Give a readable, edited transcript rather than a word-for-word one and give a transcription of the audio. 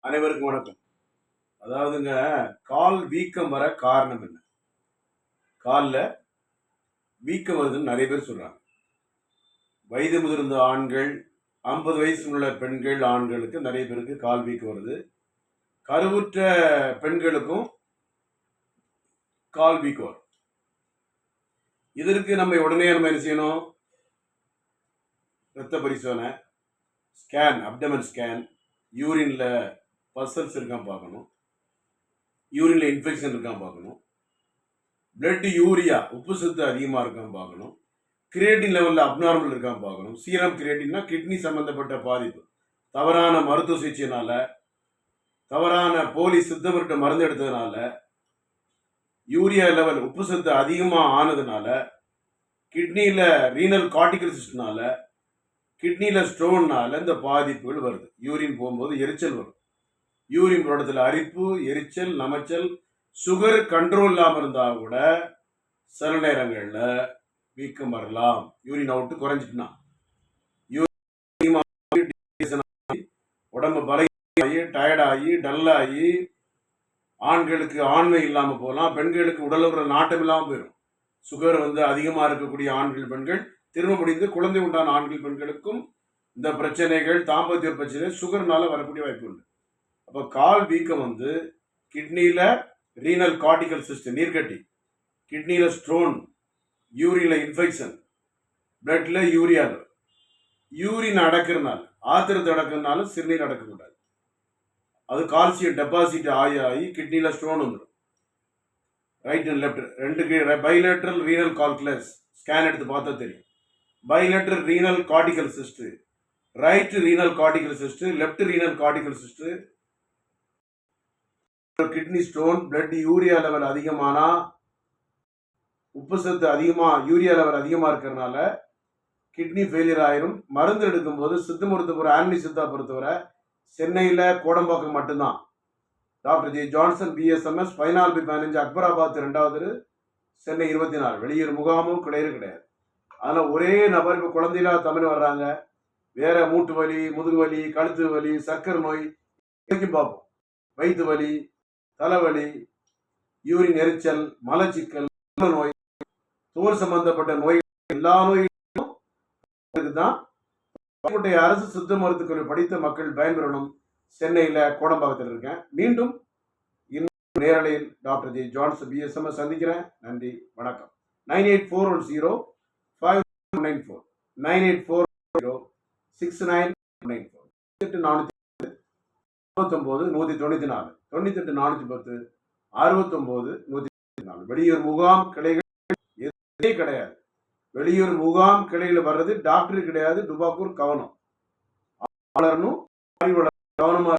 அனைவருக்கும் வணக்கம். அதாவதுங்க, கால் வீக்கம் வர காரணம் என்ன? காலில் வீக்கம் வருதுன்னு நிறைய பேர் சொல்றாங்க. வயது முதிர்ந்த ஆண்கள், 50 வயசு உள்ள பெண்கள், ஆண்களுக்கு நிறைய பேருக்கு கால் வீக்கம் வருது. கருவுற்ற பெண்களுக்கும் கால் வீக்கம் வரும். இதற்கு நம்ம உடனே என்ன செய்யணும்? ரத்த பரிசோதனை, ஸ்கேன், அப்டமன் ஸ்கேன், யூரின்ல பசல்ஸ் இருக்கான்னு பார்க்கணும், யூரின்ல இன்ஃபெக்ஷன் இருக்கான்னு பார்க்கணும், பிளட் யூரியா உப்பு சத்து அதிகமாக இருக்கான்னு பார்க்கணும், கிரியேட்டின் லெவலில் அப்நார்மல் இருக்கான்னு பார்க்கணும். சீரம் கிரியேட்டின்னா கிட்னி சம்பந்தப்பட்ட பாதிப்பு, தவறான மருத்துவ சிகிச்சையினால, தவறான போலி சித்தவர்கிட்ட மருந்து எடுத்ததுனால, யூரியா லெவல் உப்பு சத்து அதிகமாக ஆனதுனால, கிட்னியில் ரீனல் கார்டிகல் சிஸ்டம்னால, கிட்னியில் ஸ்டோன்னால இந்த பாதிப்புகள் வருது. யூரின் போகும்போது எரிச்சல் வரும். யூரின் போடத்தில் அரிப்பு, எரிச்சல், நமைச்சல், சுகர் கண்ட்ரோல் இல்லாமல் இருந்தால் கூட சில நேரங்களில் வீக்கம் வரலாம். யூரின் அவுட்டு குறைஞ்சிட்டுனா, உடம்பு பலகீனமாகி, டயர்டாகி, டல்லாகி, ஆண்களுக்கு ஆண்மை இல்லாமல் போகலாம், பெண்களுக்கு உடல் உற நாட்டம் இல்லாமல் போயிடும். சுகர் அதிகமாக இருக்கக்கூடிய ஆண்கள் பெண்கள், திரும்ப முடிந்து குழந்தை உண்டான ஆண்கள் பெண்களுக்கும் இந்த பிரச்சனைகள், தாம்பத்திய பிரச்சனை சுகர்னால வரக்கூடிய வாய்ப்பு உண்டு. அப்போ கால் வீக்கம் கிட்னியில் ரீனல் கார்டிகல் சிஸ்டம் நீர்க்கட்டி, கிட்னியில் ஸ்டோன், யூரின்ல இன்ஃபெக்ஷன், பிளட்ல யூரியா, யூரின் அடக்கிறதுனால, ஆத்திரத்தை அடக்கிறதுனால சிறுநீர் அடக்கக்கூடாது. அது கால்சியம் டெபாசிட் ஆகி கிட்னியில் ஸ்டோன் வந்துடும். ரைட் அண்ட் லெஃப்ட் ரெண்டுக்கு பைலேட்ரல் ரீனல் கால்குலஸ் ஸ்கேன் எடுத்து பார்த்தா தெரியும். Bilateral renal cortical cyst, right renal cortical cyst, left renal cortical cyst, kidney stone, blood urea level அதிகமானா, உப்பு சத்து அதிகமாக, யூரியா லெவல் அதிகமாக இருக்கிறதுனால கிட்னி ஃபெயிலியர் ஆயிரும். மருந்து எடுக்கும்போது சித்த மருத்துவ ஆன்மி சித்தா பொறுத்தவரை சென்னையில் கோடம்பாக்கம் மட்டும்தான். Doctor J Johnson BSMS 14/15 Akbarabad 2வது, சென்னை 24. வெளியூர் முகாமும் கிடையாது. அதனால் ஒரே நபர் இப்போ குழந்தையிலா தமிழ் வர்றாங்க, வேற மூட்டு வலி, முதுகு வலி, கழுத்து வலி, சர்க்கரை நோய் பார்ப்போம், வயிற்று வலி, தலைவலி, யூரின் எரிச்சல், மலச்சிக்கல், நோய், தோல் சம்பந்தப்பட்ட நோய், எல்லா நோய்களும் தான் அரசு சித்த மருத்துவ படித்த மக்கள் பயன்பெறணும். சென்னையில் கோடம்பாக்கத்தில் இருக்கேன். மீண்டும் இன்னும் நேரலையில் டாக்டர் ஜே ஜான்சன் பிஎஸ்எம்எஸ் சந்திக்கிறேன். நன்றி, வணக்கம். 98410594 98406994 499 194 98 410 69 194. வெளியூர் முகாம் கிளைகள் எதுவுமே கிடையாது. வெளியூர் முகாம் கிளையில் வர்றது டாக்டர் கிடையாது. டுபாக்கூர் கவனம் கவனமா